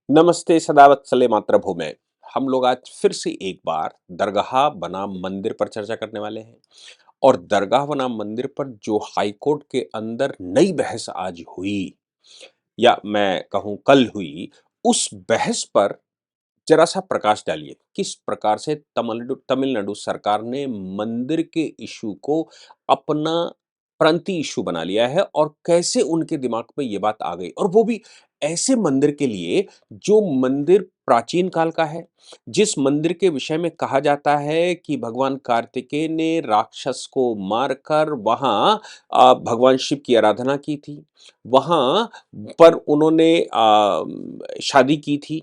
नमस्ते सदावत्सले मातृभूमे। हम लोग आज फिर से एक बार दरगाह बनाम मंदिर पर चर्चा करने वाले हैं और दरगाह बनाम मंदिर पर जो हाई कोर्ट के अंदर नई बहस आज हुई या मैं कहूँ कल हुई, उस बहस पर जरा-सा प्रकाश डालिए। किस प्रकार से तमिलनाडु सरकार ने मंदिर के इश्यू को अपना प्रांतीय इश्यू बना लिया है और कैसे उनके दिमाग में ये बात आ गई और वो भी ऐसे मंदिर के लिए जो मंदिर प्राचीन काल का है, जिस मंदिर के विषय में कहा जाता है कि भगवान कार्तिकेय ने राक्षस को मारकर वहाँ भगवान शिव की आराधना की थी। वहाँ पर उन्होंने शादी की थी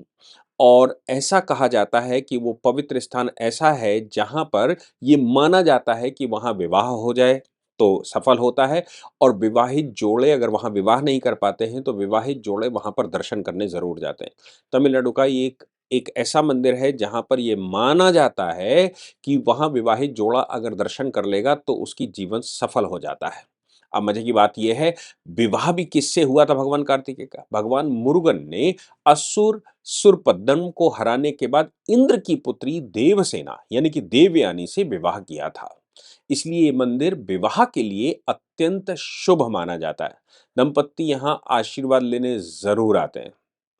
और ऐसा कहा जाता है कि वो पवित्र स्थान ऐसा है जहाँ पर ये माना जाता है कि वहाँ विवाह हो जाए तो सफल होता है और विवाहित जोड़े अगर वहाँ विवाह नहीं कर पाते हैं तो विवाहित जोड़े वहाँ पर दर्शन करने ज़रूर जाते हैं। तमिलनाडु का ये एक एक ऐसा मंदिर है जहाँ पर ये माना जाता है कि वहाँ विवाहित जोड़ा अगर दर्शन कर लेगा तो उसकी जीवन सफल हो जाता है। अब मज़े की बात ये है, विवाह भी किससे हुआ था भगवान कार्तिकेय का? भगवान मुरुगन ने असुर सुरपद्म को हराने के बाद इंद्र की पुत्री देवसेना यानी कि देवयानी से विवाह किया था। इसलिए ये मंदिर विवाह के लिए अत्यंत शुभ माना जाता है। दंपत्ति यहाँ आशीर्वाद लेने ज़रूर आते हैं।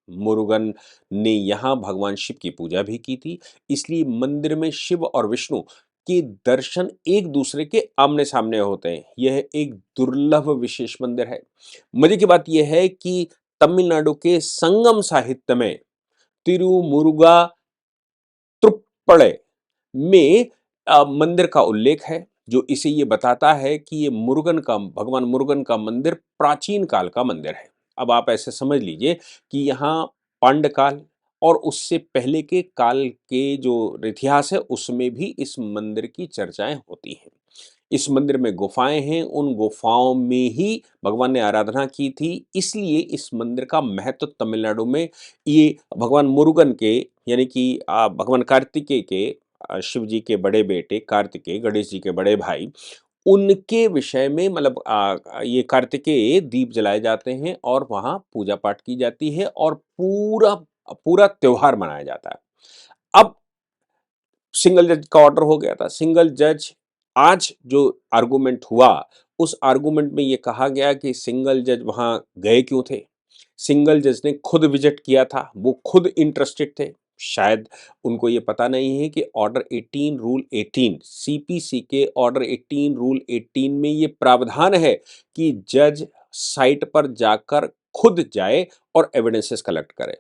मुरुगन ने यहाँ भगवान शिव की पूजा भी की थी, इसलिए मंदिर में शिव और विष्णु के दर्शन एक दूसरे के आमने-सामने होते हैं। यह एक दुर्लभ विशेष मंदिर है। मज़े की बात यह है कि तमिलनाडु के संगम साहित्य में तिरुमुरुगा त्रुप्पड़ै में मंदिर का उल्लेख है, जो इसे ये बताता है कि ये भगवान मुरुगन का मंदिर प्राचीन काल का मंदिर है। अब आप ऐसे समझ लीजिए कि यहाँ पांडकाल और उससे पहले के काल के जो इतिहास है, उसमें भी इस मंदिर की चर्चाएँ होती हैं। इस मंदिर में गुफाएँ हैं, उन गुफाओं में ही भगवान ने आराधना की थी, इसलिए इस मंदिर का महत्व तमिलनाडु में ये भगवान मुरुगन के यानी कि भगवान कार्तिकेय के शिव जी के बड़े बेटे कार्तिकेय, गणेश जी के बड़े भाई, उनके विषय में मतलब ये कार्तिकेय दीप जलाए जाते हैं और वहाँ पूजा-पाठ की जाती है और पूरा पूरा त्योहार मनाया जाता है। अब सिंगल जज का ऑर्डर हो गया था। सिंगल जज आज जो आर्गुमेंट हुआ, उस आर्गुमेंट में ये कहा गया कि सिंगल जज वहाँ गए क्यों थे? सिंगल जज ने खुद विज़िट किया था, वो खुद इंटरेस्टेड थे। शायद उनको ये पता नहीं है कि ऑर्डर 18 रूल 18 सीपीसी के ऑर्डर 18 रूल 18 में ये प्रावधान है कि जज साइट पर जाकर खुद जाए और एविडेंसेस कलेक्ट करे।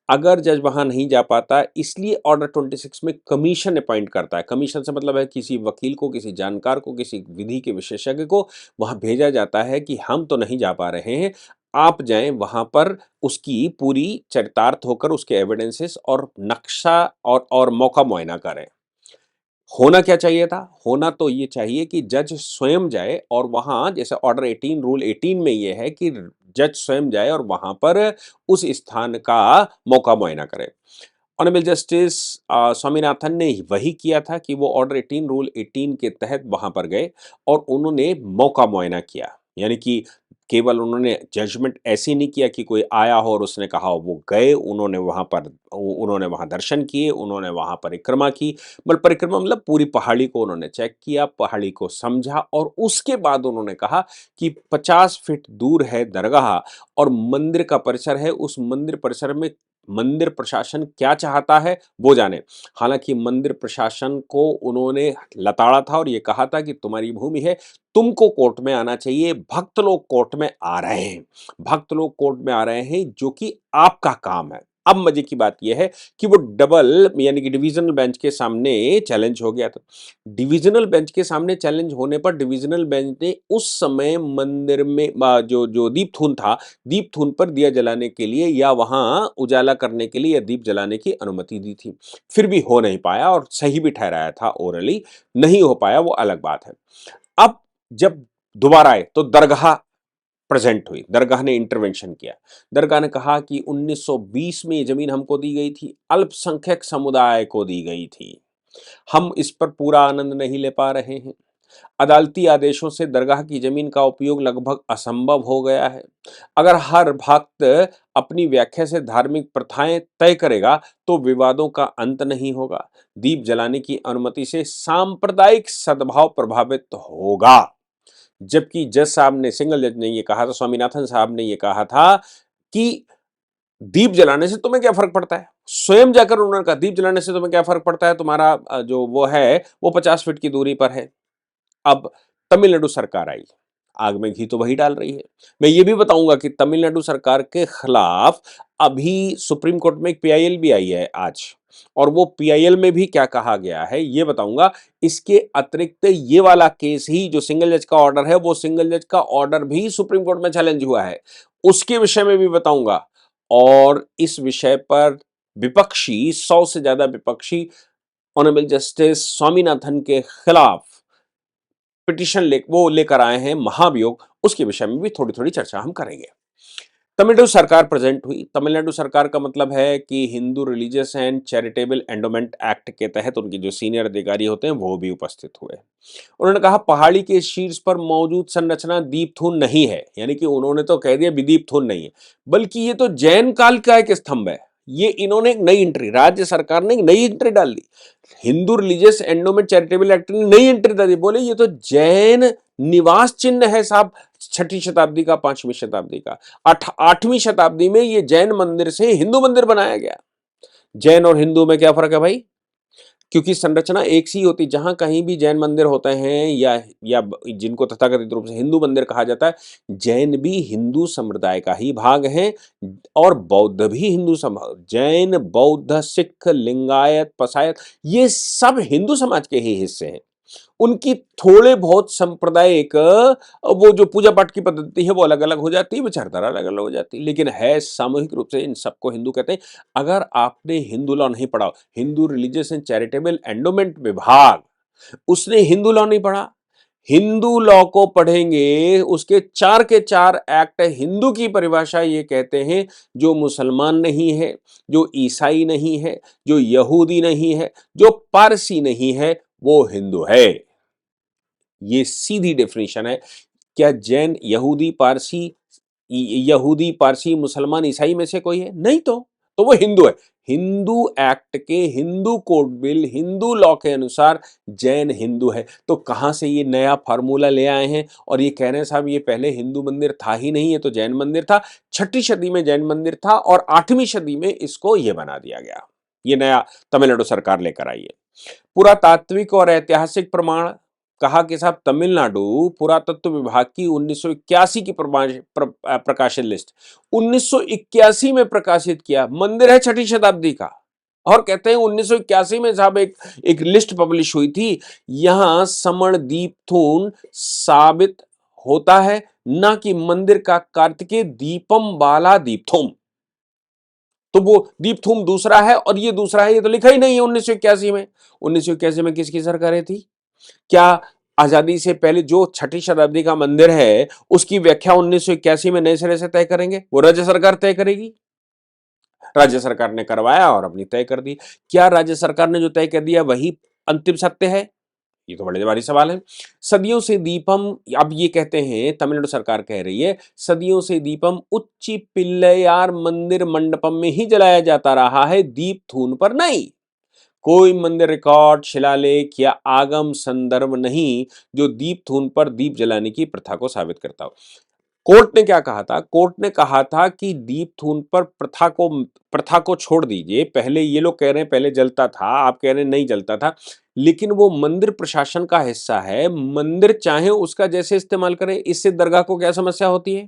अगर जज वहाँ नहीं जा पाता इसलिए ऑर्डर 26 में कमीशन अपॉइंट करता है। कमीशन से मतलब है किसी वकील को, किसी जानकार को, किसी विधि के विशेषज्ञ को वहाँ भेजा जाता है कि हम तो नहीं जा पा रहे हैं, आप जाएँ वहाँ पर उसकी पूरी चरितार्थ होकर उसके एविडेंसेस और नक्शा और मौका मुआयना करें। होना क्या चाहिए था? होना तो ये चाहिए कि जज स्वयं जाए और वहाँ जैसे ऑर्डर 18 रूल 18 में ये है कि जज स्वयं जाए और वहाँ पर उस स्थान का मौका मुआयना करे। ऑनरेबल जस्टिस स्वामीनाथन ने वही किया था कि वो ऑर्डर 18 रूल 18 के तहत वहाँ पर गए और उन्होंने मौका मुआयना किया। यानी कि केवल उन्होंने जजमेंट ऐसे नहीं किया कि कोई आया हो और उसने कहा हो, वो गए, उन्होंने वहाँ दर्शन किए, उन्होंने वहाँ परिक्रमा की। मतलब परिक्रमा मतलब पूरी पहाड़ी को उन्होंने चेक किया, पहाड़ी को समझा और उसके बाद उन्होंने कहा कि 50 फीट दूर है दरगाह और मंदिर का परिसर है, उस मंदिर परिसर में मंदिर प्रशासन क्या चाहता है, वो जाने। हालाँकि मंदिर प्रशासन को उन्होंने लताड़ा था और ये कहा था कि तुम्हारी भूमि है, तुमको कोर्ट में आना चाहिए, भक्त लोग कोर्ट में आ रहे हैं। भक्त लोग कोर्ट में आ रहे हैं जो कि आपका काम है। अब मज़े की बात ये है कि वो डबल यानी कि डिविज़नल बेंच के सामने चैलेंज हो गया था। डिविज़नल बेंच के सामने चैलेंज होने पर डिविज़नल बेंच ने उस समय मंदिर में जो दीपथून था, दीपथून पर दिया जलाने के लिए या वहाँ उजाला करने के लिए या दीप जलाने की अनुमति दी थी। फिर भी हो नहीं पाया और सही भी ठहराया था ओरली, नहीं हो पाया वो अलग बात है। अब जब दोबारा आए तो दरगाह प्रेजेंट हुई, दरगाह ने इंटरवेंशन किया। दरगाह ने कहा कि 1920 में ये ज़मीन हमको दी गई थी, अल्पसंख्यक समुदाय को दी गई थी। हम इस पर पूरा आनंद नहीं ले पा रहे हैं। अदालती आदेशों से दरगाह की जमीन का उपयोग लगभग असंभव हो गया है। अगर हर भक्त अपनी व्याख्या से धार्मिक प्रथाएं तय करेगा तो विवादों का अंत नहीं होगा। दीप जलाने की अनुमति से सांप्रदायिक सद्भाव प्रभावित होगा। जबकि जज साहब ने, सिंगल जज ने ये कहा था, स्वामीनाथन साहब ने ये कहा था कि दीप जलाने से तुम्हें क्या फर्क पड़ता है। स्वयं जाकर उन्होंने कहा दीप जलाने से तुम्हें क्या फर्क पड़ता है, तुम्हारा जो वो है वो 50 फीट की दूरी पर है। अब तमिलनाडु सरकार आई, आग में घी तो वही डाल रही है। मैं ये भी बताऊंगा कि तमिलनाडु सरकार के खिलाफ अभी सुप्रीम कोर्ट में एक पीआईएल भी आई है आज, और वो पीआईएल में भी क्या कहा गया है ये बताऊंगा। इसके अतिरिक्त ये वाला केस ही जो सिंगल जज का ऑर्डर है, वो सिंगल जज का ऑर्डर भी सुप्रीम कोर्ट में चैलेंज हुआ है, उसके विषय में भी बताऊंगा। और इस विषय पर विपक्षी, 100 से ज्यादा विपक्षी ऑनरेबल जस्टिस स्वामीनाथन के खिलाफ पिटीशन लेकर आए हैं, महाभियोग, उसके विषय में भी थोड़ी थोड़ी चर्चा हम करेंगे। तमिलनाडु सरकार प्रेजेंट हुई। तमिलनाडु सरकार का मतलब है कि Hindu religious and charitable endowment act के तहत उनके जो सीनियर अधिकारी होते हैं वो भी उपस्थित हुए। उन्होंने कहा पहाड़ी के शीर्ष पर मौजूद संरचना दीपथून नहीं है, यानी कि उन्होंने तो कह दिया दीपथून नहीं है, बल्कि ये तो जैन काल का एक स्तंभ है। ये इन्होंने एक नई एंट्री, राज्य सरकार ने एक नई एंट्री डाल दी। Hindu religious endowment charitable act ने नई एंट्री डाल दी, बोले ये तो जैन निवास चिन्ह है साहब, 6ठी शताब्दी का, 5वीं शताब्दी का। 8वीं शताब्दी में ये जैन मंदिर से हिंदू मंदिर बनाया गया। जैन और हिंदू में क्या फर्क है भाई? क्योंकि संरचना एक सी होती, जहां कहीं भी जैन मंदिर होते हैं या जिनको तथाकथित रूप से हिंदू मंदिर कहा जाता है, जैन भी हिंदू संप्रदाय का ही भाग है और बौद्ध भी हिंदू जैन, बौद्ध, सिख, लिंगायत, पसायत, ये सब हिंदू समाज के ही हिस्से हैं। उनकी थोड़े बहुत सांप्रदायिक वो जो पूजा पाठ की पद्धति है वो अलग अलग हो जाती है, विचारधारा अलग अलग हो जाती है, लेकिन है सामूहिक रूप से इन सबको हिंदू कहते हैं। अगर आपने हिंदू लॉ नहीं पढ़ा, Hindu religious and charitable endowment विभाग, उसने हिंदू लॉ नहीं पढ़ा, हिंदू लॉ को पढ़ेंगे, उसके 4 के 4 एक्ट हिंदू की परिभाषा ये कहते हैं, जो मुसलमान नहीं है, जो ईसाई नहीं है, जो यहूदी नहीं है, जो पारसी नहीं है, वो हिंदू है। ये सीधी डेफिनेशन है। क्या जैन, यहूदी, पारसी, मुसलमान, ईसाई में से कोई है? नहीं, तो वो हिंदू है। हिंदू एक्ट के, Hindu code bill, Hindu law के अनुसार जैन हिंदू है। तो कहां से ये नया फार्मूला ले आए हैं और ये कह रहे हैं साहब ये पहले हिंदू मंदिर था ही नहीं, ये तो जैन मंदिर था। 6ठी सदी में जैन मंदिर था और 8वीं सदी में इसको ये बना दिया गया। ये नया तमिलनाडु सरकार लेकर आई है। पुरातात्विक और ऐतिहासिक प्रमाण, कहा कि साहब तमिलनाडु पुरातत्व विभाग की 1981 की प्रकाशित लिस्ट, 1981 में प्रकाशित किया, मंदिर है 6ठी शताब्दी का, और कहते हैं 1981 में साहब एक लिस्ट पब्लिश हुई थी। यहां समण दीपथून साबित होता है, ना कि मंदिर का कार्तिकेय दीपम बाला दीपथूम। तो वो दीपथूम दूसरा है और ये दूसरा है, ये तो लिखा ही नहीं है 1981 में। 1981 में किसकी सरकारें थी? क्या आजादी से पहले जो 6ठी शताब्दी का मंदिर है उसकी व्याख्या 1981 में नए सिरे से तय करेंगे? वो राज्य सरकार तय करेगी। राज्य सरकार ने करवाया और अपनी तय कर दी। क्या राज्य सरकार ने जो तय कर दिया वही अंतिम सत्य है? ये तो बड़े भारी सवाल है। सदियों से दीपम, अब ये कहते हैं, तमिलनाडु सरकार कह रही है, सदियों से दीपम उच्ची पिल्लैयार मंदिर मंडपम में ही जलाया जाता रहा है, दीप थून पर नहीं। कोई मंदिर रिकॉर्ड, शिलालेख या आगम संदर्भ नहीं जो दीप थून पर दीप जलाने की प्रथा को साबित करता हो। कोर्ट ने क्या कहा था? कोर्ट ने कहा था कि दीप थून पर प्रथा को छोड़ दीजिए। पहले ये लोग कह रहे हैं पहले जलता था, आप कह रहे हैं नहीं जलता था, लेकिन वो मंदिर प्रशासन का हिस्सा है। मंदिर चाहे उसका जैसे इस्तेमाल करे, इससे दरगाह को क्या समस्या होती है?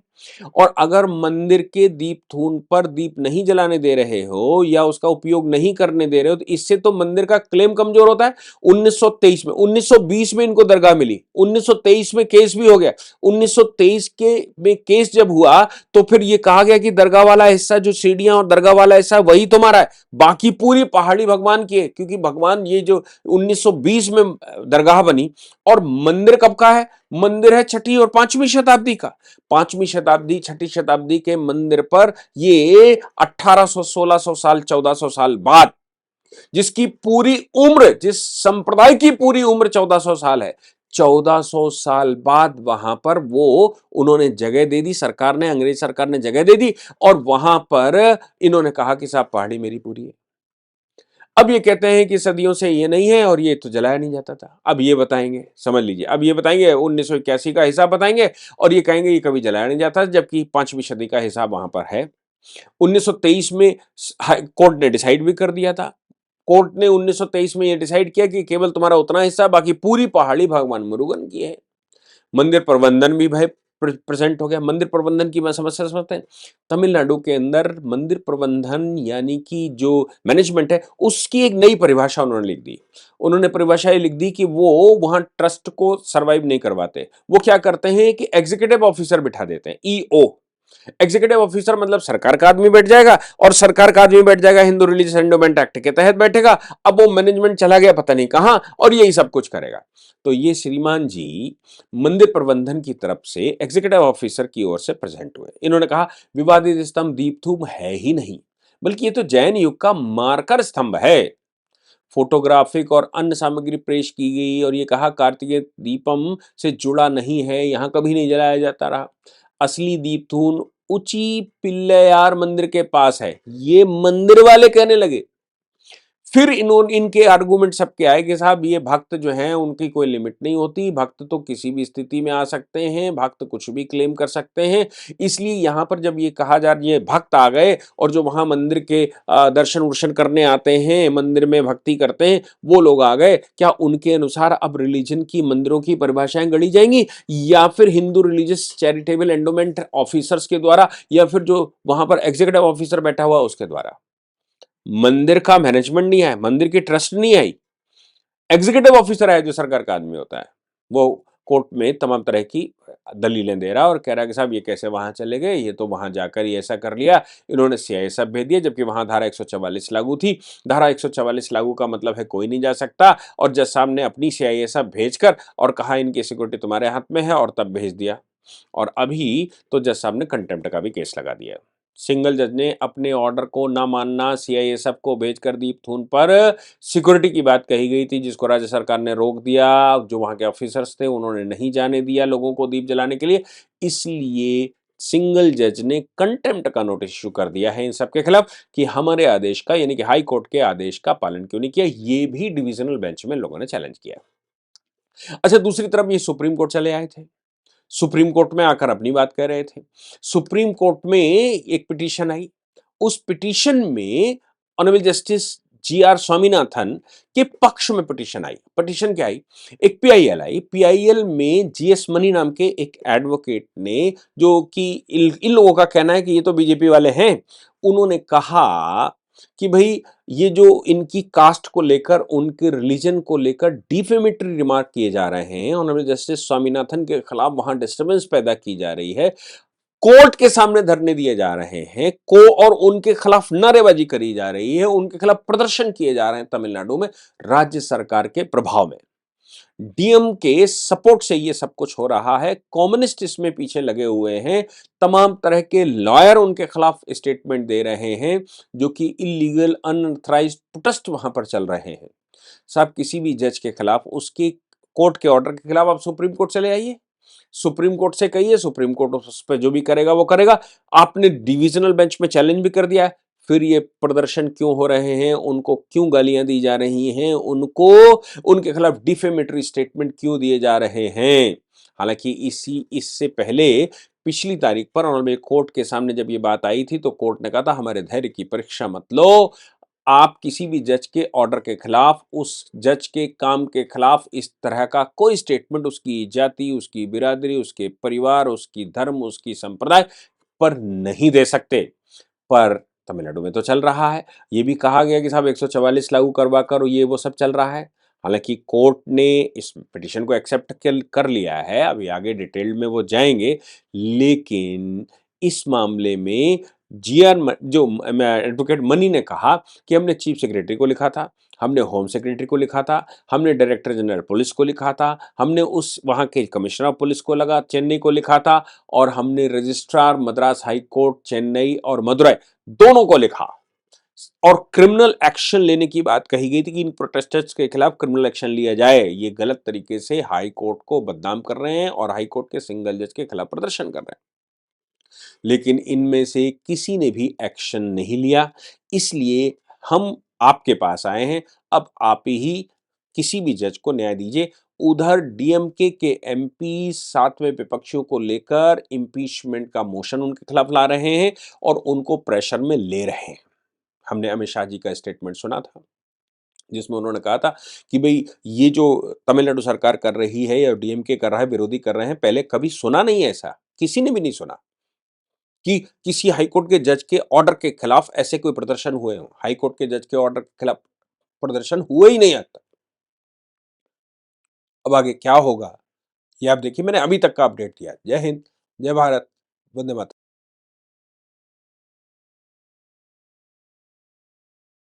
और अगर मंदिर के दीप थून पर दीप नहीं जलाने दे रहे हो या उसका उपयोग नहीं करने दे रहे हो, तो इससे तो मंदिर का क्लेम कमजोर होता है। 1923 में, 1920 में इनको दरगाह मिली, 1923 में केस भी हो गया। 1923 के में केस जब हुआ तो फिर ये कहा गया कि दरगाह वाला हिस्सा, जो सीढ़ियां और दरगाह वाला हिस्सा वही तुम्हारा है, बाकी पूरी पहाड़ी भगवान की है। क्योंकि भगवान, ये जो 1920 में दरगाह बनी, और मंदिर कब का है? मंदिर है 6ठी और 5वीं शताब्दी का। 5वीं शताब्दी, 6ठी शताब्दी के मंदिर पर ये 1800, 1600 साल, 1400 साल बाद, जिसकी पूरी उम्र, जिस संप्रदाय की पूरी उम्र 1400 साल है, 1400 साल बाद वहां पर वो उन्होंने जगह दे दी, सरकार ने, अंग्रेज सरकार ने जगह दे दी और वहां पर इन्होंने कहा कि साहब पहाड़ी मेरी पूरी है। अब ये कहते हैं कि सदियों से ये नहीं है और ये तो जलाया नहीं जाता था। अब ये बताएंगे, समझ लीजिए, अब ये बताएंगे 1981 का हिसाब बताएंगे और ये कहेंगे ये कभी जलाया नहीं जाता, जबकि 5वीं सदी का हिसाब वहां पर है। 1923 में कोर्ट ने डिसाइड भी कर दिया था। कोर्ट ने 1923 में ये डिसाइड किया कि केवल तुम्हारा उतना हिस्सा, बाकी पूरी पहाड़ी भगवान मुरुगन की है। मंदिर प्रबंधन भी भाई प्रेजेंट हो गया। मंदिर प्रबंधन की मैं समस्या समझते हैं, तमिलनाडु के अंदर मंदिर प्रबंधन यानी कि जो मैनेजमेंट है उसकी एक नई परिभाषा उन्होंने लिख दी। उन्होंने परिभाषा ये लिख दी कि वो वहां ट्रस्ट को सरवाइव नहीं करवाते। वो क्या करते हैं कि एग्जीक्यूटिव ऑफिसर बिठा देते हैं, ईओ। एग्जीक्यूटिव ऑफिसर मतलब सरकार का आदमी बैठ जाएगा और सरकार का आदमी बैठ जाएगा हिंदू रिलीजियस एंडोमेंट एक्ट के तहत बैठेगा। अब वो मैनेजमेंट चला गया पता नहीं कहां और यही सब कुछ करेगा। तो ये श्रीमान जी मंदिर प्रबंधन की तरफ से एग्जीक्यूटिव ऑफिसर की ओर से प्रेजेंट हुए। इन्होंने कहा विवादित स्तंभ दीपथूप है ही नहीं, बल्कि ये तो जैन युग का मार्कर स्तंभ है। फोटोग्राफिक और अन्य सामग्री पेश की गई और ये कहा कार्तिकेय दीपम से जुड़ा नहीं है, यहां कभी नहीं जलाया जाता रहा। असली दीपथून उची पिल्लैयार मंदिर के पास है, ये मंदिर वाले कहने लगे। फिर इन्होंने इनके आर्गुमेंट सबके आए कि साहब ये भक्त जो हैं उनकी कोई लिमिट नहीं होती, भक्त तो किसी भी स्थिति में आ सकते हैं, भक्त कुछ भी क्लेम कर सकते हैं। इसलिए यहाँ पर जब ये कहा जा ये भक्त आ गए और जो वहां मंदिर के दर्शन वर्शन करने आते हैं, मंदिर में भक्ति करते हैं, वो लोग आ गए, क्या उनके अनुसार अब रिलीजन की मंदिरों की परिभाषाएं गढ़ी जाएंगी या फिर Hindu religious charitable endowment officers के द्वारा या फिर जो वहां पर एग्जीक्यूटिव ऑफिसर बैठा हुआ उसके द्वारा? मंदिर का मैनेजमेंट नहीं है, मंदिर की ट्रस्ट नहीं आई, एग्जीक्यूटिव ऑफिसर है जो सरकार का आदमी होता है। वो कोर्ट में तमाम तरह की दलीलें दे रहा है और कह रहा है कि साहब ये कैसे वहां चले गए, ये तो वहां जाकर ही ऐसा कर लिया, इन्होंने सीआईएसएफ भेज दिया, जबकि वहां धारा 144 लागू थी। धारा 144 लागू का मतलब है कोई नहीं जा सकता, और जज साहब ने अपनी सीआईएसएफ भेजकर और कहा इनकी सिक्योरिटी तुम्हारे हाथ में है और तब भेज दिया। और अभी तो जज साहब ने कंटेम्प्ट का भी केस लगा दिया। सिंगल जज ने अपने ऑर्डर को ना मानना, सीआईएसएफ को भेजकर दीपथून पर सिक्योरिटी की बात कही गई थी जिसको राज्य सरकार ने रोक दिया। जो वहां के ऑफिसर्स थे उन्होंने नहीं जाने दिया लोगों को दीप जलाने के लिए, इसलिए सिंगल जज ने कंटेम्प्ट का नोटिस इशू कर दिया है इन सबके खिलाफ कि हमारे आदेश का यानी कि हाई कोर्ट के आदेश का पालन क्यों नहीं किया। ये भी डिविजनल बेंच में लोगों ने चैलेंज किया। अच्छा, दूसरी तरफ ये सुप्रीम कोर्ट चले आए थे, सुप्रीम कोर्ट में आकर अपनी बात कह रहे थे। सुप्रीम कोर्ट में एक पिटीशन आई, उस पिटीशन में ऑनरेबल जस्टिस जीआर स्वामीनाथन के पक्ष में पिटीशन आई। पिटीशन क्या आई? एक पीआईएल आई। पीआईएल में जीएस मनी नाम के एक एडवोकेट ने, जो कि इन लोगों का कहना है कि ये तो बीजेपी वाले हैं, उन्होंने कहा कि भाई ये जो इनकी कास्ट को लेकर, उनके रिलीजन को लेकर डिफेमेटरी रिमार्क किए जा रहे हैं, ऑनरेबल जस्टिस स्वामीनाथन के खिलाफ वहां डिस्टर्बेंस पैदा की जा रही है, कोर्ट के सामने धरने दिए जा रहे हैं को और उनके खिलाफ नारेबाजी करी जा रही है, उनके खिलाफ प्रदर्शन किए जा रहे हैं तमिलनाडु में राज्य सरकार के प्रभाव में। डीएम के सपोर्ट से ये सब कुछ हो रहा है, कम्युनिस्ट इसमें पीछे लगे हुए हैं, तमाम तरह के लॉयर उनके खिलाफ स्टेटमेंट दे रहे हैं, जो कि इलीगल अनऑथराइज्ड प्रोटेस्ट वहां पर चल रहे हैं। साहब किसी भी जज के खिलाफ, उसके कोर्ट के ऑर्डर के खिलाफ आप सुप्रीम कोर्ट चले आइए, सुप्रीम कोर्ट से कहिए, सुप्रीम कोर्ट उस पर जो भी करेगा वो करेगा। आपने डिविजनल बेंच में चैलेंज भी कर दिया है, फिर ये प्रदर्शन क्यों हो रहे हैं, उनको क्यों गालियां दी जा रही हैं, उनको उनके खिलाफ डिफेमेटरी स्टेटमेंट क्यों दिए जा रहे हैं? हालांकि इससे पहले पिछली तारीख पर ऑनरेबल कोर्ट के सामने जब ये बात आई थी तो कोर्ट ने कहा था हमारे धैर्य की परीक्षा मत लो, आप किसी भी जज के ऑर्डर के खिलाफ, उस जज के काम के खिलाफ इस तरह का कोई स्टेटमेंट उसकी जाति, उसकी बिरादरी, उसके परिवार, उसकी धर्म, उसकी संप्रदाय पर नहीं दे सकते। पर तमिलनाडु में तो चल रहा है, ये भी कहा गया कि साहब 144 लागू करवा कर ये वो सब चल रहा है। हालांकि कोर्ट ने इस पिटीशन को एक्सेप्ट कर लिया है, अभी आगे डिटेल में वो जाएंगे, लेकिन इस मामले में जो एडवोकेट मनी ने कहा कि हमने चीफ सेक्रेटरी को लिखा था, हमने होम सेक्रेटरी को लिखा था, हमने डायरेक्टर जनरल पुलिस को लिखा था, हमने उस वहां के कमिश्नर ऑफ पुलिस को लगा चेन्नई को लिखा था, और हमने registrar Madras high court Chennai और मदुरई दोनों को लिखा। और क्रिमिनल एक्शन लेने की बात कही गई थी कि इन प्रोटेस्टर्स के खिलाफ क्रिमिनल एक्शन लिया जाए। ये गलत तरीके से हाई कोर्ट को बदनाम कर रहे हैं और हाई कोर्ट के सिंगल जज के खिलाफ प्रदर्शन कर रहे हैं। लेकिन इनमें से किसी ने भी एक्शन नहीं लिया, इसलिए हम आपके पास आए हैं। अब आप ही किसी भी जज को न्याय दीजिए। उधर डीएमके के एमपी 7वें विपक्षियों को लेकर इम्पीचमेंट का मोशन उनके खिलाफ ला रहे हैं और उनको प्रेशर में ले रहे हैं। हमने अमित शाह जी का स्टेटमेंट सुना था, जिसमें उन्होंने कहा था कि भई ये जो तमिलनाडु सरकार कर रही है या डीएमके कर रहा है, विरोधी कर रहे हैं, पहले कभी सुना नहीं है ऐसा, किसी ने भी नहीं सुना कि किसी हाई कोर्ट के जज के ऑर्डर के खिलाफ ऐसे कोई प्रदर्शन हुए हों। हाई कोर्ट के जज के ऑर्डर के खिलाफ प्रदर्शन हुए ही नहीं आज तक। अब आगे क्या होगा, ये आप देखिए, मैंने अभी तक का अपडेट दिया है। जय हिंद, जय भारत, वंदे मातरम।